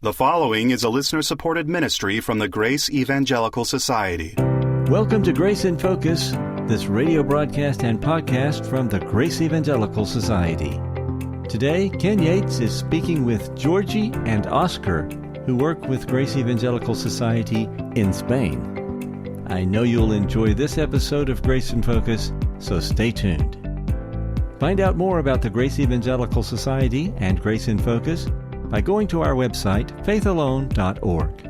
The following is a listener-supported ministry from the Grace Evangelical Society. Welcome to Grace in Focus, this radio broadcast and podcast from the Grace Evangelical Society. Today, Ken Yates is speaking with Georgie and Oscar, who work with Grace Evangelical Society in Spain. I know you'll enjoy this episode of Grace in Focus, so stay tuned. Find out more about the Grace Evangelical Society and Grace in Focus by going to our website, faithalone.org.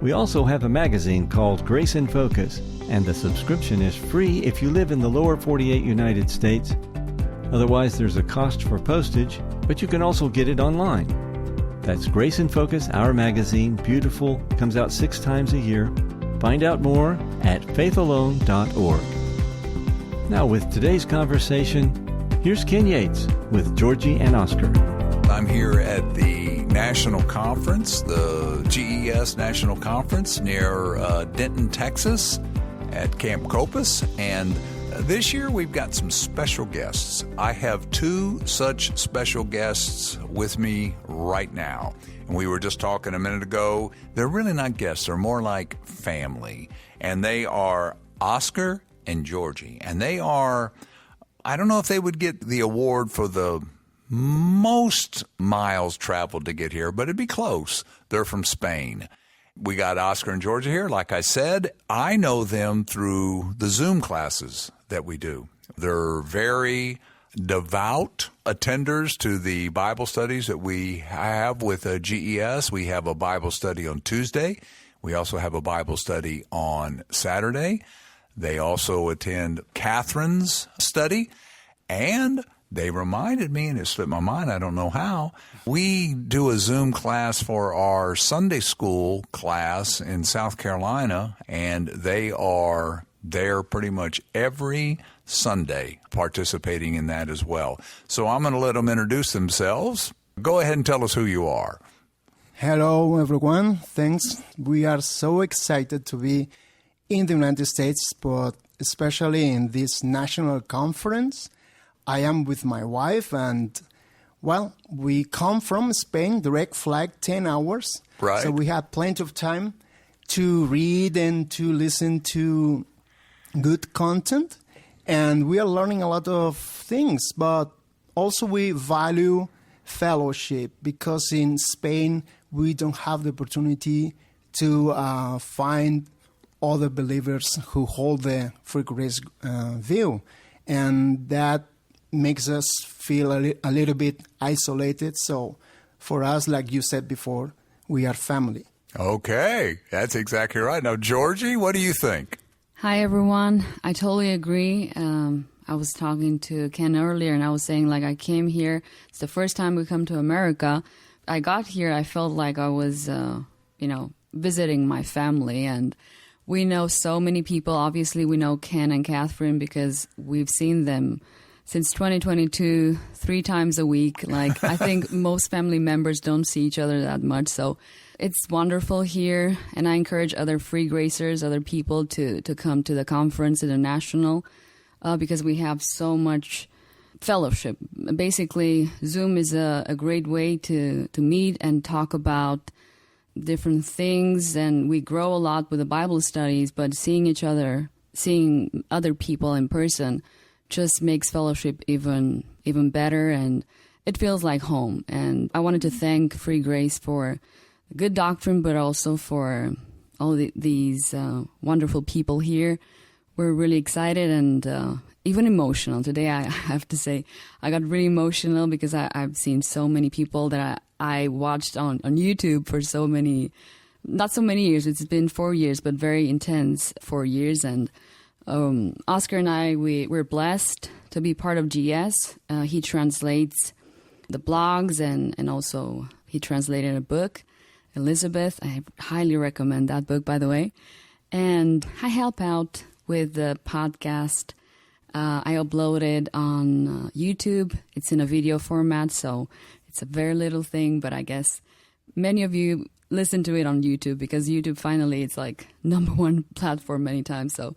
We also have a magazine called Grace in Focus, and the subscription is free if you live in the lower 48 United States. Otherwise, there's a cost for postage, but you can also get it online. That's Grace in Focus, our magazine, beautiful, comes out 6 times a year. Find out more at faithalone.org. Now, with today's conversation, here's Ken Yates with Georgie and Oscar. I'm here at the National Conference, the GES National Conference near Denton, Texas at Camp Copus, and this year we've got some special guests. I have 2 such special guests with me right now. And we were just talking a minute ago. They're really not guests. They're more like family. And they are Oscar and Georgie. And they are, I don't know if they would get the award for the most miles traveled to get here, but it'd be close. They're from Spain. We got Oscar and Georgia here. Like I said, I know them through the Zoom classes that we do. They're very devout attenders to the Bible studies that we have with GES. We have a Bible study on Tuesday. We also have a Bible study on Saturday. They also attend Catherine's study, and they reminded me, and it slipped my mind, I don't know how, we do a Zoom class for our Sunday school class in South Carolina, and they are there pretty much every Sunday participating in that as well. So I'm going to let them introduce themselves. Go ahead and tell us who you are. Hello, everyone. Thanks. We are so excited to be in the United States, but especially in this national conference. I am with my wife, and, well, we come from Spain, direct flight, 10 hours. Right. So we have plenty of time to read and to listen to good content. And we are learning a lot of things, but also we value fellowship, because in Spain we don't have the opportunity to find other believers who hold the free grace view. And that makes us feel a little bit isolated. So for us, like you said before, we are family. Okay, that's exactly right. Now, Georgie, what do you think? Hi, everyone. I totally agree. I was talking to Ken earlier, and I was saying, like, I came here. It's the first time we come to America. I got here, I felt like I was, visiting my family, and we know so many people. Obviously, we know Ken and Catherine because we've seen them since 2022, 3 times a week. Like, I think most family members don't see each other that much. So it's wonderful here. And I encourage other free gracers, other people to come to the conference international because we have so much fellowship. Basically, Zoom is a great way to meet and talk about different things. And we grow a lot with the Bible studies, but seeing each other, seeing other people in person just makes fellowship even better, and it feels like home. And I wanted to thank Free Grace for good doctrine, but also for all these wonderful people here. We're really excited and even emotional. Today, I have to say, I got really emotional because I've seen so many people that I watched on YouTube for not so many years. It's been 4 years, but very intense 4 years. And Oscar and I, we're blessed to be part of GES. He translates the blogs and also he translated a book, Elisabeth. I highly recommend that book, by the way. And I help out with the podcast. I upload it on YouTube. It's in a video format, so it's a very little thing, but I guess many of you listen to it on YouTube because YouTube finally, it's like #1 platform many times. So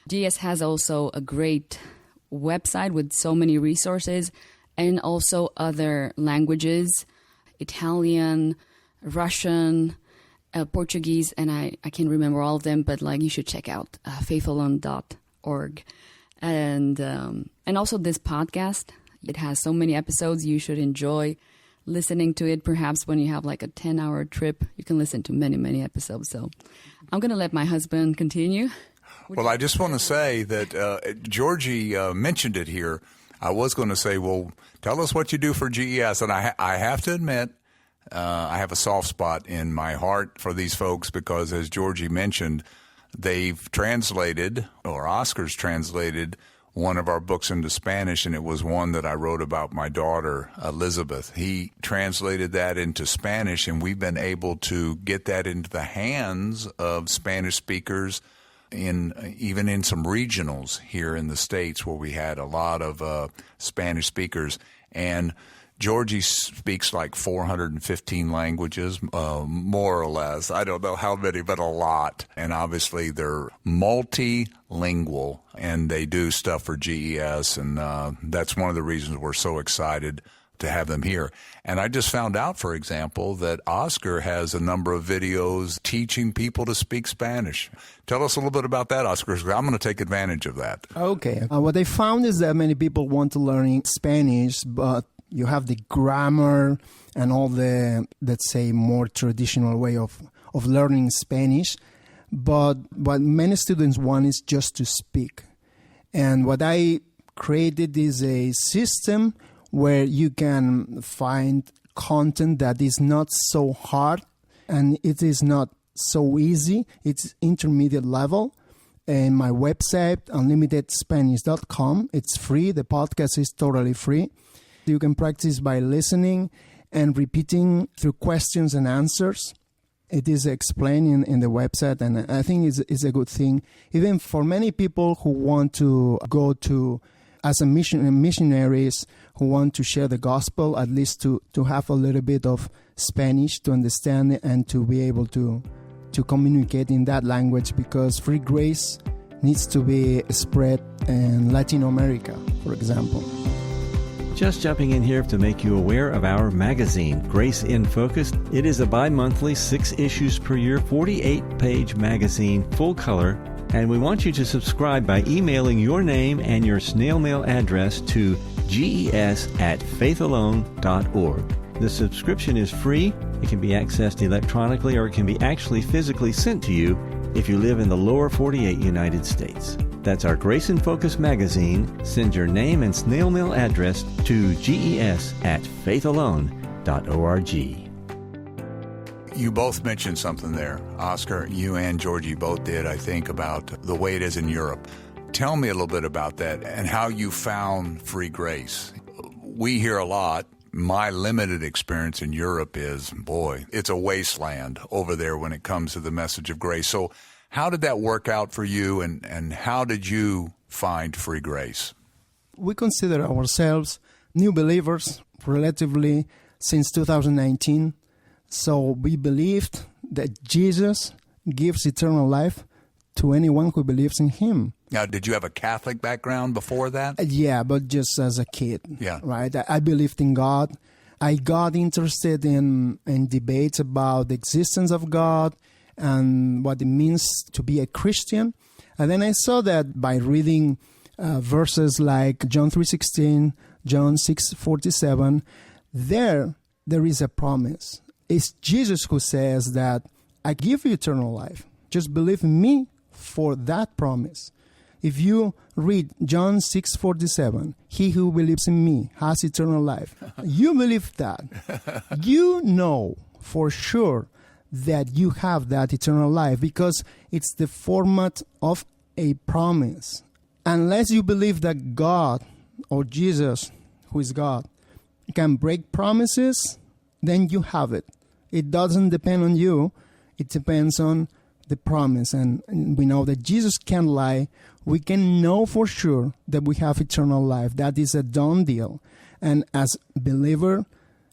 GES has also a great website with so many resources and also other languages, Italian, Russian, Portuguese, and I can't remember all of them, but like you should check out faithalone.org. And also this podcast. It has so many episodes. You should enjoy listening to it. Perhaps when you have like a 10-hour trip, you can listen to many, many episodes. So I'm going to let my husband continue. Well, I just want to say that Georgie mentioned it here. I was going to say, well, tell us what you do for GES. And I have to admit, I have a soft spot in my heart for these folks because, as Georgie mentioned, they've translated, or Oscar's translated, one of our books into Spanish, and it was one that I wrote about my daughter, Elisabeth. He translated that into Spanish, and we've been able to get that into the hands of Spanish speakers even in some regionals here in the States where we had a lot of Spanish speakers. And Georgie speaks like 415 languages, more or less. I don't know how many, but a lot. And obviously they're multilingual, and they do stuff for GES, and that's one of the reasons we're so excited to have them here. And I just found out, for example, that Oscar has a number of videos teaching people to speak Spanish. Tell us a little bit about that, Oscar, because I'm going to take advantage of that. Okay. What I found is that many people want to learn Spanish, but you have the grammar and all the, let's say, more traditional way of learning Spanish. But what many students want is just to speak. And what I created is a system where you can find content that is not so hard and it is not so easy. It's intermediate level. And my website, unlimitedspanish.com, it's free. The podcast is totally free. You can practice by listening and repeating through questions and answers. It is explained in the website, and I think it's a good thing. Even for many people who want to go to, as a missionaries, who want to share the gospel, at least to have a little bit of Spanish to understand it and to be able to communicate in that language, because free grace needs to be spread in Latin America, for example. Just jumping in here to make you aware of our magazine, Grace in Focus. It is a bi-monthly, 6 issues per year, 48-page magazine, full color, and we want you to subscribe by emailing your name and your snail mail address to GES@faithalone.org. The subscription is free. It can be accessed electronically, or it can be actually physically sent to you if you live in the lower 48 United States. That's our Grace in Focus magazine. Send your name and snail mail address to GES@faithalone.org. You both mentioned something there, Oscar. You and Georgie both did, I think, about the way it is in Europe. Tell me a little bit about that and how you found free grace. We hear a lot. My limited experience in Europe is, boy, it's a wasteland over there when it comes to the message of grace. So how did that work out for you, and how did you find free grace? We consider ourselves new believers relatively since 2019. So we believed that Jesus gives eternal life to anyone who believes in him. Now, did you have a Catholic background before that? Yeah, but just as a kid. Yeah. Right? I believed in God. I got interested in debates about the existence of God and what it means to be a Christian. And then I saw that by reading verses like John 3:16, John 6:47, there is a promise. It's Jesus who says that I give you eternal life. Just believe in me for that promise. If you read John 6:47, he who believes in me has eternal life. You believe that. You know for sure that you have that eternal life because it's the format of a promise. Unless you believe that God or Jesus, who is God, can break promises, then you have it. It doesn't depend on you. It depends on the promise. And we know that Jesus can't lie. We can know for sure that we have eternal life. That is a done deal. And as believer,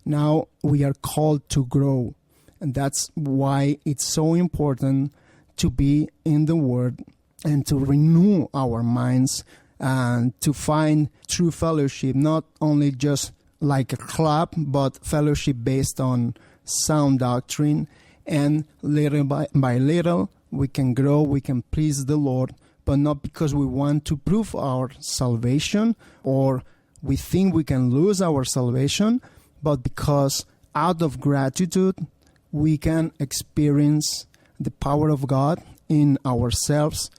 now we are called to grow. And that's why it's so important to be in the Word and to renew our minds and to find true fellowship, not only just like a club, but fellowship based on sound doctrine, and little by little we can grow, we can please the Lord, but not because we want to prove our salvation or we think we can lose our salvation, but because out of gratitude we can experience the power of God in ourselves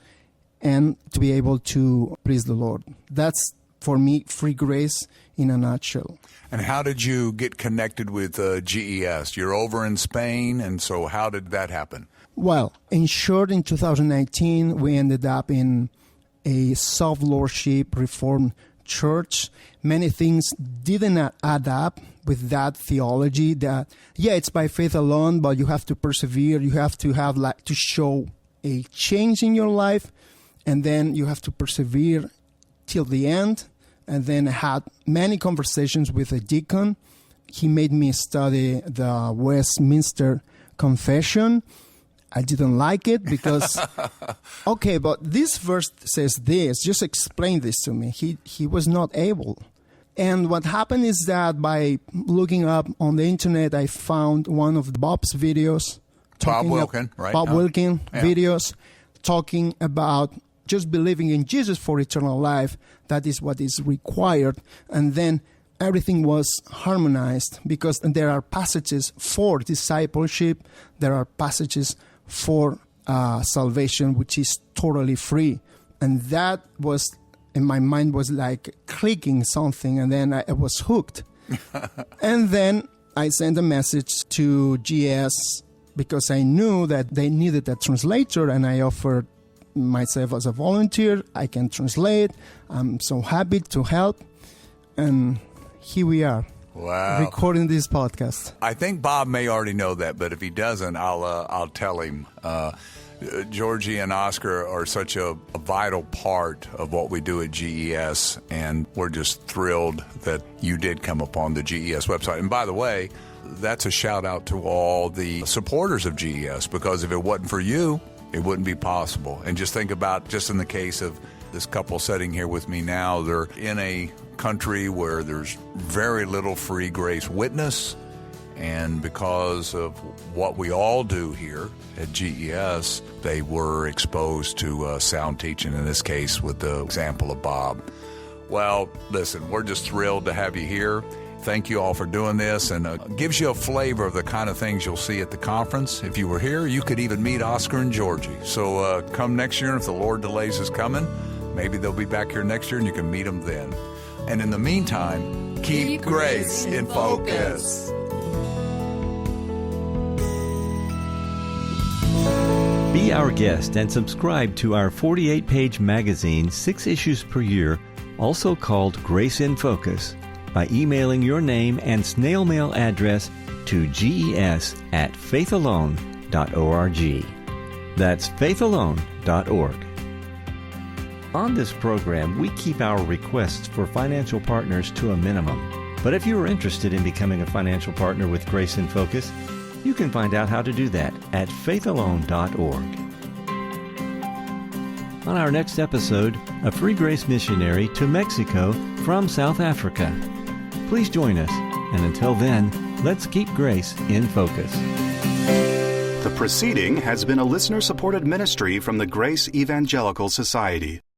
and to be able to praise the Lord. That's, for me, free grace in a nutshell. And how did you get connected with GES? You're over in Spain, and so how did that happen? Well, in short, in 2019, we ended up in a self-lordship Reformed church. Many things didn't add up with that theology that, it's by faith alone, but you have to persevere. You have to have to show a change in your life, and then you have to persevere till the end. And then I had many conversations with a deacon. He made me study the Westminster Confession. I didn't like it because, okay, but this verse says this. Just explain this to me. He was not able. And what happened is that by looking up on the internet, I found one of Bob's videos. Bob Wilkin, right? Bob Wilkin videos talking about just believing in Jesus for eternal life. That is what is required. And then everything was harmonized because there are passages for discipleship. There are passages for salvation, which is totally free. And that was, in my mind, was like clicking something. And then I was hooked. And then I sent a message to GES because I knew that they needed a translator, and I offered myself as a volunteer. I can translate. I'm so happy to help. And here we are. Wow. Recording this podcast. I think Bob may already know that, but if he doesn't, I'll tell him. Georgie and Oscar are such a vital part of what we do at GES, and we're just thrilled that you did come upon the GES website. And by the way, that's a shout out to all the supporters of GES, because if it wasn't for you, it wouldn't be possible. And just think about, just in the case of this couple sitting here with me now, they're in a country where there's very little free grace witness. And because of what we all do here at GES, they were exposed to sound teaching, in this case with the example of Bob. Well, listen, we're just thrilled to have you here. Thank you all for doing this, and gives you a flavor of the kind of things you'll see at the conference. If you were here, you could even meet Oscar and Georgie. So come next year, and if the Lord delays his coming, maybe they'll be back here next year and you can meet them then. And in the meantime, keep grace in focus. Be our guest and subscribe to our 48-page magazine, 6 issues per year, also called Grace in Focus, by emailing your name and snail mail address to ges@faithalone.org. That's faithalone.org. On this program, we keep our requests for financial partners to a minimum. But if you are interested in becoming a financial partner with Grace in Focus, you can find out how to do that at faithalone.org. On our next episode, a free grace missionary to Mexico from South Africa. Please join us, and until then, let's keep grace in focus. The proceeding has been a listener-supported ministry from the Grace Evangelical Society.